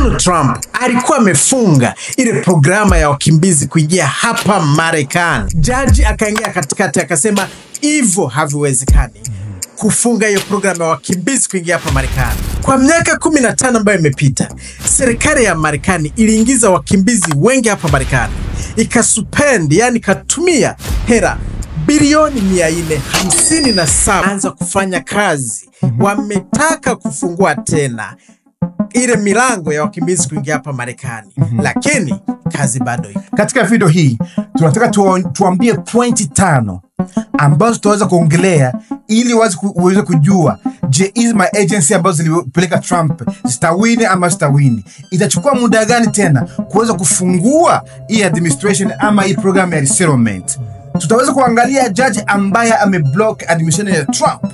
Donald Trump alikuwa amefunga ile programa ya wakimbizi kuingia hapa Marekani. Jaji akaingia katikati akasema hivyo haviwezekani kufunga hiyo programa ya wakimbizi kuingia hapa Marekani. Kwa miaka 15 ambayo imepita, serikali ya Marekani iliingiza wakimbizi wengi hapa Marekani. Ikasuspend, yani katumia hela bilioni 457 anza kufanya kazi. Wametaka kufungua tena ile milango ya wakimbizi kuingia hapa Marekani. Lakini kazi bado ipo. Katika video hii tunataka tuambie pointi 5 ambazo tutaweza kuongelea ili uweze kujua je, hizi ma agency ambazo zilipeleka Trump zitawini ama zitawini. Itachukua muda gani tena kuweza kufungua hii administration ama hii program ya resettlement. Tutaweza kuangalia judge ambaye ameblock administration ya Trump.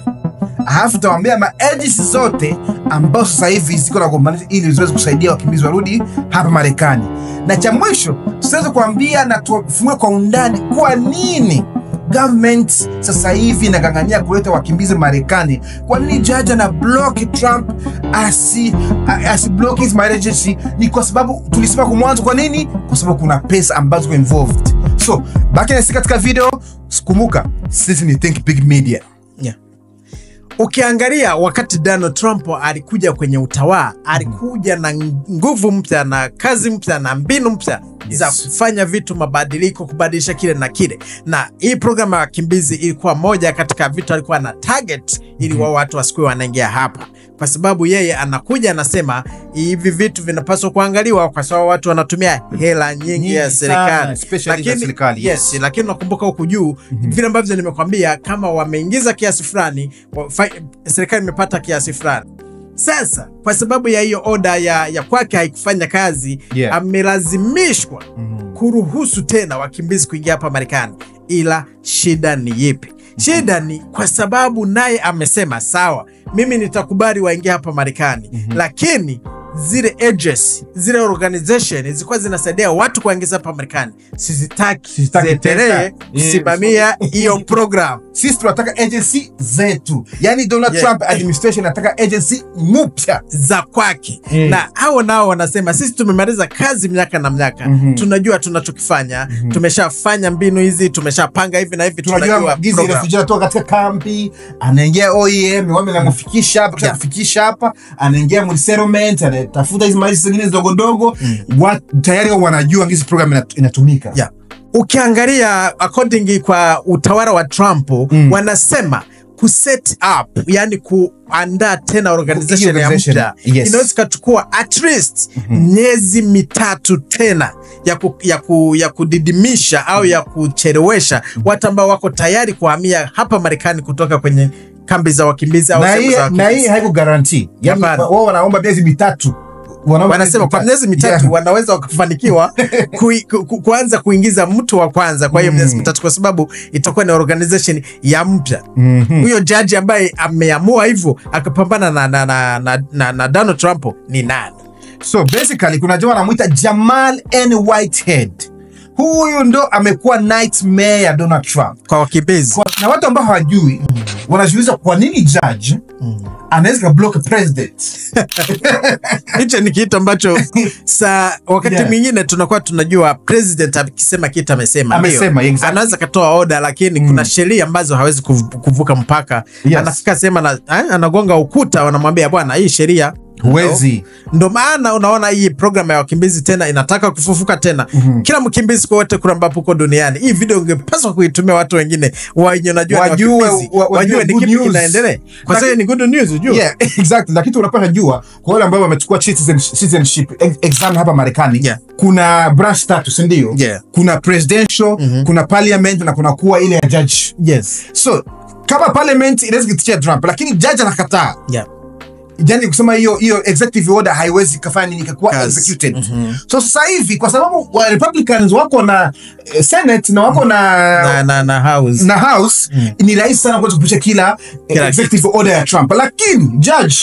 Alafu tutawaambia ma agency zote ambazo sasa hivi ziko na kumbana ili ziweze kusaidia wakimbizi warudi hapa Marekani. Na cha mwisho tutaweza kuambia na tufungue kwa undani kwa nini government sasa hivi inagangania kuleta wakimbizi Marekani. Kwa nini judge na block Trump block his agency? Ni kwa sababu tulisema kwa mwanzo. Kwa nini? Kwa sababu kuna pesa ambazo ziko involved. So baki nasi katika video. Kumbuka sisi ni Think Big Media. Ukiangalia wakati Donald Trump alikuja kwenye utawala, alikuja na nguvu mpya na kazi mpya na mbinu mpya za kufanya vitu mabadiliko, kubadilisha kile na kile. Na hii program ya wakimbizi ilikuwa moja katika vitu alikuwa na target ili watu wasikuwe wanaingia hapa. Kwa sababu yeye anakuja anasema hivi vitu vinapaswa kuangaliwa kwa sababu watu wanatumia hela nyingi ya serikali. Lakini nakumbuka huku juu vile ambavyo nimekwambia, kama wameingiza kiasi fulani, serikali imepata kiasi fulani. Sasa kwa sababu ya hiyo oda ya kwake haikufanya kazi, amelazimishwa kuruhusu tena wakimbizi kuingia hapa Marekani. Ila shida ni yipi? Shida ni kwa sababu naye amesema sawa, mimi nitakubali waingie hapa Marekani, lakini zile agency, zile organization zilikuwa zinasaidia watu kuingiza hapa Marekani, sizitaki zietelee kusimamia hiyo program. Sisi tunataka agency zetu. Yani Donald Trump administration anataka agency mpya za kwake. Na hao nao wanasema sisi tumemaliza kazi miaka na miaka. Tunajua tunachokifanya. Tumeshafanya mbinu hizi, tumeshapanga hivi na hivi, tunajua gizi refugee toka katika kambi, anaingia OEM, wamemfikisha hapa, kufikisha hapa, anaingia mu resettlement, anatafuta hizo mali zingine ndogo ndogo. Tayari wanajua hizi program inatumika. Ukiangalia according kwa utawala wa Trump, wanasema kuset up, yani kuandaa tena organization ya mpya. Inaweza kuchukua at least miezi 3 tena ya kudidimisha au ya kuchelewesha watu ambao wako tayari kuhamia hapa Marekani kutoka kwenye kambi za wakimbizi au sehemu za wakimbizi. Na hii haiko guarantee. Yani wao wanaomba miezi 3. Wanasema kwa miezi 3 wanaweza wakafanikiwa kuanza kuingiza mtu wa kwanza kwa hiyo miezi 3, kwa sababu itakuwa ni organization ya mpya. Huyo judge ambaye ameamua hivyo akapambana na Donald Trump ni nani? So basically kuna jamaa anamuita Jamal N. Whitehead. Huyu ndo amekuwa nightmare ya Donald Trump kwa wakimbizi. Na watu ambao hawajui wanajiuliza kwa nini judge anaweza block president. Hicho ni kitu ambacho wakati mwingine tunakuwa tunajua president akisema kitu amesema. Anaweza katoa order, lakini kuna sheria ambazo hawezi kuvuka mpaka. Anafika sema anagonga ukuta, wanamwambia bwana, hii sheria huwezi. Ndo maana unaona hii program ya wakimbizi tena inataka kufufuka tena. Kila mkimbizi kwa wote kule ambapo uko duniani, hii video ungepaswa kuitumia watu wengine wenye unajua wajue ni kipi kinaendelea, kwa sababu ni good news ujue. Exactly. Lakini unapata jua kwa wale ambao wamechukua citizenship exam hapa Marekani, kuna branch status ndio. Kuna presidential, kuna parliament na kuna kuwa ile ya judge. So kama parliament inaweza kutia Trump, lakini judge anakataa. Yani kusema hiyo executive order haiwezi kufanya nini kwa executed. So sasa hivi kwa sababu wa Republicans wako na Senate na wako na House, ni rahisi sana kuweza kupisha kila executive order ya Trump. Lakini judge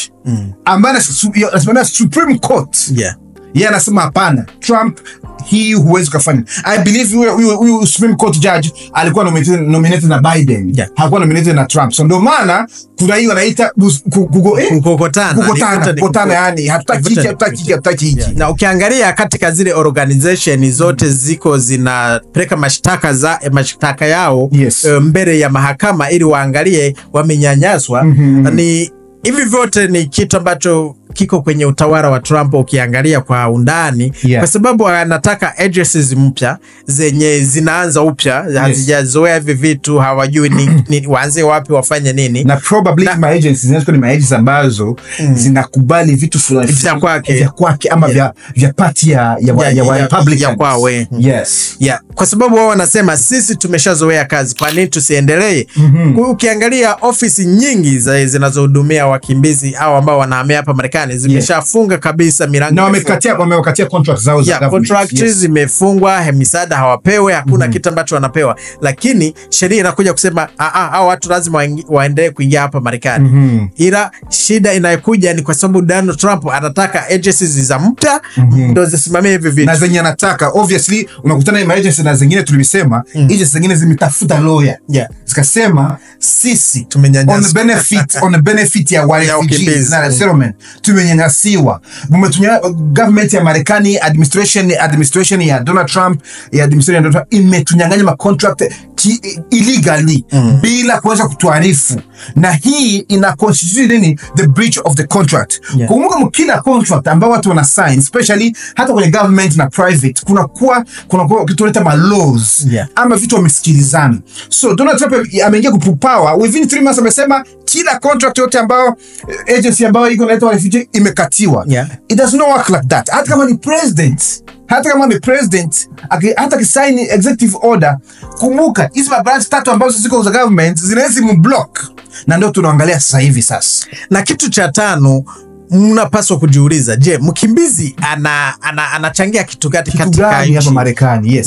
ambaye anasimamia Supreme Court Yeye anasema hapana, Trump hii huwezi kufanya. I believe huyu Supreme Court judge alikuwa nominated na Biden. Yeah. Hakuwa nominated na Trump. So ndio maana kuna hiyo wanaita kukutana, yani hatutaki hiki. Na ukiangalia katika zile organization zote ziko zinapeleka mashtaka yao mbele ya mahakama ili waangalie wamenyanyaswa. Ni hivi vyote ni kitu ambacho kiko kwenye utawala wa Trump ukiangalia kwa undani, kwa sababu anataka agencies mpya zenye zinaanza upya, hazijazoea hivi vitu, hawajui ni waanze wapi wafanye nini, na probably my agencies ni my agencies ambazo zinakubali vitu fulani vya kwake ama vya party ya Republican kwa sababu wao wanasema sisi tumeshazoea kazi, kwa nini tusiendelee? Ukiangalia ofisi nyingi zinazohudumia wakimbizi au ambao wanahamia hapa Marekani zimeshafunga kabisa milango, na wamekatia contract zao za government. Contracts zimefungwa, misaada hawapewe, hakuna kitu ambacho wanapewa. Lakini sheria inakuja kusema hao watu lazima waendelee kuingia hapa Marekani. Ila shida inayokuja ni kwa sababu Donald Trump anataka agencies za mpya ndio zisimamie hivi vitu, na zenye anataka obviously unakutana na agencies na zingine tulisema agencies zingine zimetafuta lawyer zikasema sisi tumenyanyaswa on the benefit ya refugees na settlement, tumenyanyasiwa. Government ya Marekani, administration ya Donald Trump, imetunyang'anya ma contract illegally bila kuweza kutuarifu, na hii ina constitute nini? The breach of the contract. Kumbuka mkila contract ambao watu wana sign, especially hata kwenye government na private, kuna kitu tunaita ma laws ama vitu wamesikilizana. So Donald Trump ameingia ku power within 3 months, amesema kila contract yote ambao agency ambao iko na refugee imekatiwa. It does not work like that. Hata kama ni president hata kisign executive order, kumbuka hizi branch tatu ambazo ziko za government zinaweza mblock, na ndio tunaangalia sasa hivi. Sasa na kitu cha tano mnapaswa kujiuliza, je, mkimbizi anachangia kitu katika nchi hapa Marekani?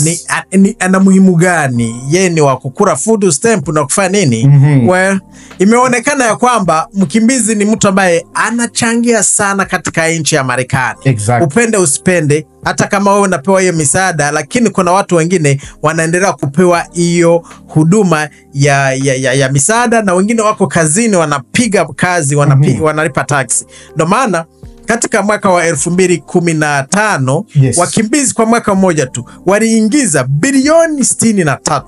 Ni ana muhimu gani? Yeye ni wa kukura food stamp na kufanya nini? Well, imeonekana ya kwamba mkimbizi ni mtu ambaye anachangia sana katika nchi ya Marekani. Upende usipende, hata kama wewe unapewa hiyo misaada, lakini kuna watu wengine wanaendelea kupewa hiyo huduma ya misaada, na wengine wako kazini wanapiga kazi, wanalipa tax. Ndio maana katika mwaka wa 2015 wakimbizi kwa mwaka mmoja tu waliingiza bilioni 63.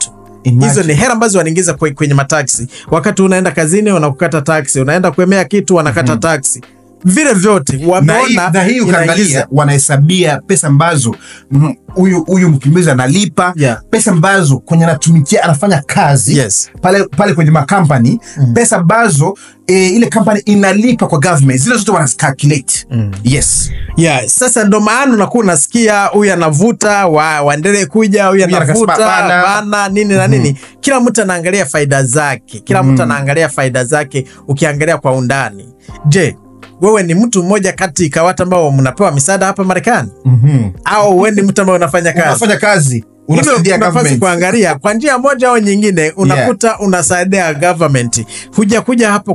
Hizo ni hela ambazo wanaingiza kwenye mataksi. Wakati unaenda kazini wanakukata taksi, unaenda kuemea kitu wanakata taksi. Vile vyote wameona, na hii ukaangalia wanahesabia pesa ambazo huyu mkimbizi analipa, pesa ambazo kwenye anatumikia anafanya kazi pale kwenye makampani, pesa ambazo ile company inalipa kwa government, zile zote wana calculate. Sasa ndo maana unakuwa unasikia huyu anavuta waendelee kuja, huyu anavuta bana nini na nini. Kila mtu anaangalia faida zake, ukiangalia kwa undani. Je, wewe ni mtu mmoja kati ya watu ambao mnapewa misaada hapa Marekani? Au wewe ni mtu ambaye unafanya kazi? Unasaidia kuangalia kwa njia moja au nyingine, unakuta unasaidia government. Huja hapo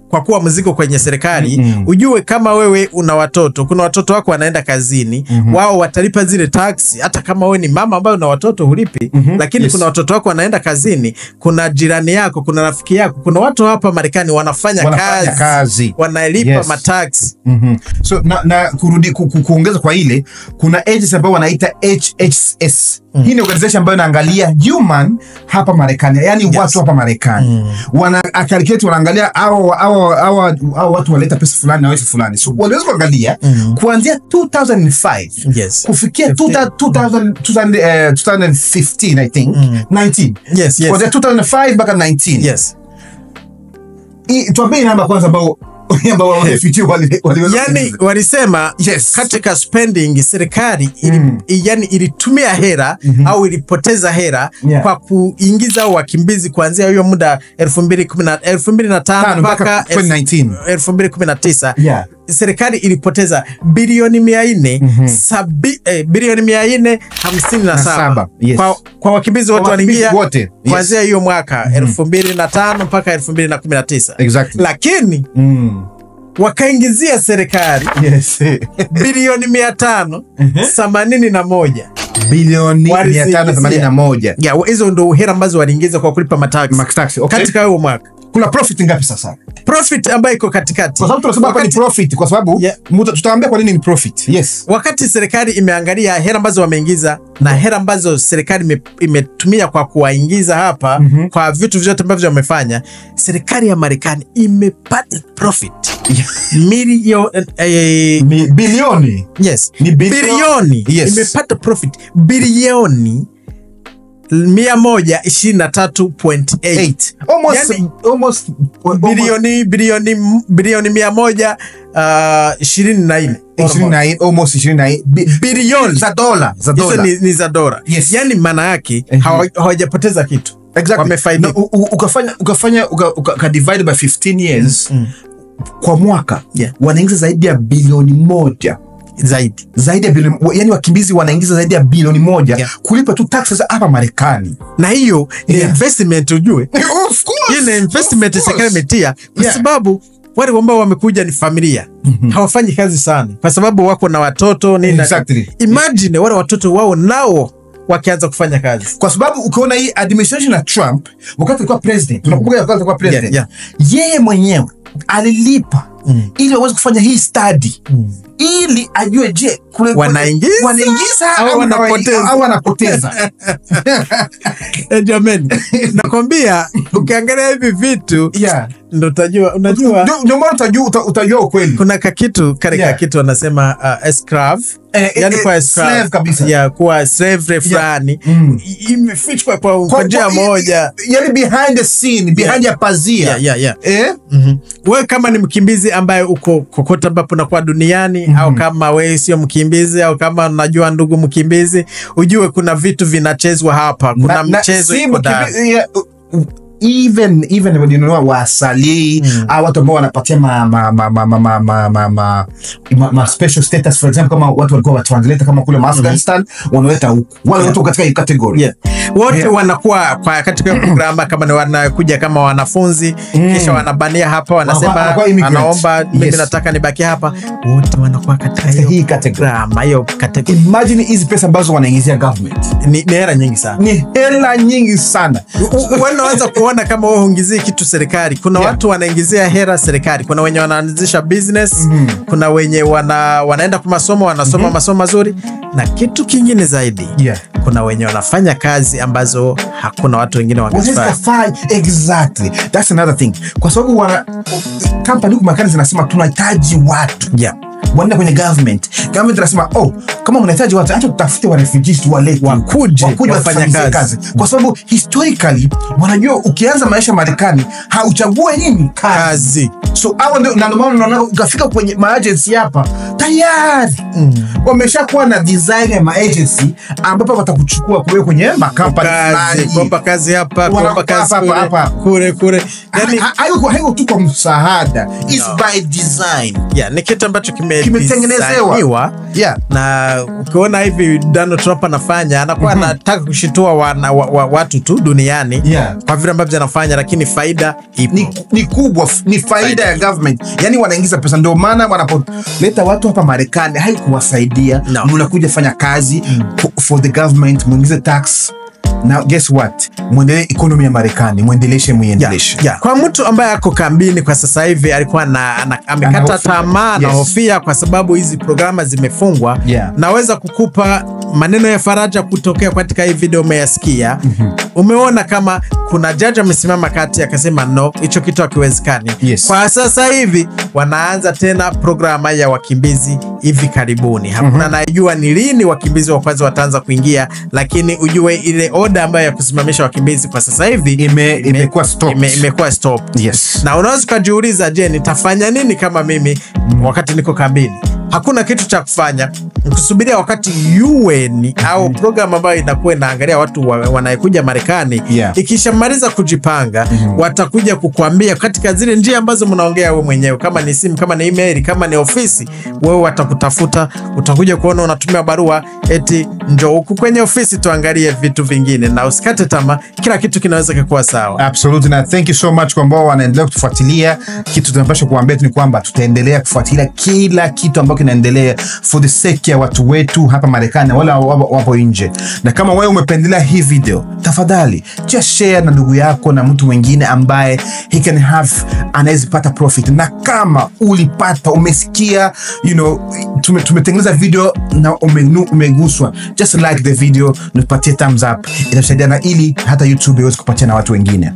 kwa kuwa mzigo kwenye serikali. Ujue kama wewe una watoto, kuna watoto wako wanaenda kazini, wao watalipa zile tax. Hata kama wewe ni mama ambaye una watoto hulipi, lakini kuna watoto wako wanaenda kazini, kuna jirani yako, kuna rafiki yako, kuna watu hapa Marekani wanafanya kazi wanalipa matax. So na kurudi kuongeza kwa ile, kuna agency ambao wanaita HHS. Hii ni organization ambayo inaangalia human hapa Marekani, yani watu hapa Marekani. Wana calculate, wanaangalia hao watu waleta pesa fulani na pesa fulani. So waliweza kuangalia kuanzia 2005 kufikia 2015 I think 19. Kuanzia 2005 mpaka 19. Tuambie namba kwanza ambao yani walisema katika spending serikali ilitumia hera au ilipoteza hera kwa kuingiza wakimbizi kuanzia hiyo muda 2015 mpaka 2019. Serikali ilipoteza bilioni 457 kwa wakimbizi wote waliingia kuanzia hiyo mwaka 2005 mpaka 2019. Lakini wakaingizia serikali Yes. bilioni 581 bilioni 581. Yeah, hizo ndo hela ambazo waliingiza kwa kulipa matax Okay. katika huo mwaka. Kuna profit ngapi sasa? Profit ambayo iko katikati. Kwa sababu tunasema hapa ni profit kwa sababu tutaambia kwa nini ni profit. Yes. Wakati serikali imeangalia hela ambazo wameingiza na hela ambazo serikali imetumia kwa kuwaingiza hapa kwa vitu vyote ambavyo wamefanya, serikali ya Marekani imepata profit. Bilioni. Yes. Ni bilioni. Yes. Imepata profit bilioni 123.8. Almost bilioni 124 almost 24 bilioni za dola. Hizo ni za dola. Yes. Yani maana yake hawajapoteza kitu. Exactly. Wamefaidi. Ukafanya divide by 15 years kwa mwaka, wanaingiza zaidi ya bilioni 1. Zaidi ya bilioni, yani wakimbizi wanaingiza zaidi ya bilioni 1 kulipa tu taxes hapa Marekani. Na hiyo ni investment, ujue. Of course. Hiyo ni investment serikali imetia kwa sababu wale ambao wamekuja ni familia. Hawafanyi kazi sana kwa sababu wako na watoto nini. Exactly. Imagine wale watoto wao nao wakianza kufanya kazi. Kwa sababu ukiona hii administration ya Trump wakati alikuwa president, tunakumbuka wakati alikuwa president, yeye mwenyewe alilipa ili waweze kufanya hii study ili ajue je wanaingiza au wanapoteza. Jamani, nakwambia ukiangalia hivi vitu ndo utajua, unajua ndio maana utajua ukweli. Kuna kakitu kale kitu wanasema esclave, yani kwa slave kabisa, kwa slavery fulani imefichwa kwa njia moja, yani behind the scene, behind ya pazia. Wewe kama ni mkimbizi ambaye uko kokote ambapo unakuwa duniani, au kama wewe sio mkimbizi, au kama unajua ndugu mkimbizi, ujue kuna vitu vinachezwa hapa, kuna mchezo iko ndani. Even when you know wasalii au watu ambao wanapatia ma special status, for example kama watu walikuwa translator kama kule Afghanistan, wanaleta huku wale watu katika hii category wote wanakuwa kwa katika programa kama ni wanakuja kama wanafunzi, kisha wanabania hapa, wanasema anaomba mimi nataka nibaki hapa, wote wanakuwa katika hii category. Imagine hizi pesa ambazo wanaingizia government ni hela nyingi sana, ni hela nyingi sana. Wanaweza kuona kama wao huingizii kitu serikali. Kuna watu wanaingizia hela serikali, kuna wenye wanaanzisha business, kuna wenye wanaenda kwa masomo, wanasoma masomo mazuri, na kitu kingine zaidi kuna wenye wanafanya kazi ambazo hakuna watu wengine wangefanya. Exactly, that's another thing. Kwa sababu company huko Marekani zinasema tunahitaji watu wanaenda kwenye government anasema kama mnahitaji watu, acha tutafute wa refugees wakuje wafanye kazi. Kwa sababu historically wanajua ukianza maisha Marekani hauchague nini kazi. So hao ndio maana ukafika kwenye agency hapa tayari wameshakuwa na design ya agency ambapo watakuchukua kwenye makampani fulani, kwamba kazi hapa, kwamba kazi kule. Yani hayo tu kwa msaada, is by design. Ni kitu ambacho kimetengenezewa. Na ukiona hivi Donald Trump anafanya, anakuwa anataka kushitua watu tu duniani kwa vile ambavyo anafanya, lakini faida ipo. Ni kubwa, ni faida ya government. Yani wanaingiza pesa, ndio maana wanapoleta watu hapa Marekani haikuwasaidia. Mnakuja fanya kazi for the government, muingize tax. Now guess what? Muendelee economy ya Marekani, muendeleshe. Kwa mtu ambaye ako kambini kwa sasa hivi, alikuwa amekata tamaa na hofia kwa sababu hizi programa zimefungwa, naweza kukupa maneno ya faraja kutokea katika hii video umeyasikia. Umeona kama kuna jaji amesimama kati akasema no, hicho kitu hakiwezekani. Kwa sasa hivi wanaanza tena programa ya wakimbizi hivi karibuni. Hakuna anayejua ni lini wakimbizi wa kwanza wataanza kuingia, lakini ujue ile order ambayo ya kusimamisha wakimbizi kwa sasa hivi imekuwa stop. Na unaweza kujiuliza, je, nitafanya nini kama mimi wakati niko kambini? hakuna kitu cha kufanya kusubiria wakati UN au program ambayo inakuwa inaangalia watu wanaekuja Marekani ikishamaliza kujipanga, watakuja kukuambia katika zile njia ambazo mnaongea wewe mwenyewe, kama ni simu, kama ni email, kama ni ofisi, wewe watakutafuta, utakuja kuona unatumia barua eti njoo huku kwenye ofisi tuangalie vitu vingine, na usikate tamaa, kila kitu kinaweza kuwa sawa. Absolutely, na thank you so much kwa ambao wanaendelea kutufuatilia. Kitu tunapaswa kuambia ni kwamba tutaendelea kufuatilia kila kitu ambacho kinaendelea for the sake ya watu wetu hapa Marekani wala wapo nje. Na kama wewe umependelea hii video, tafadhali just share na ndugu yako na mtu mwingine ambaye he can have anaweza pata profit. Na kama ulipata, umesikia, tumetengeneza video na umeguswa, just like the video, nipatie thumbs up, itasaidia na ili hata YouTube iweze kupatia na watu wengine.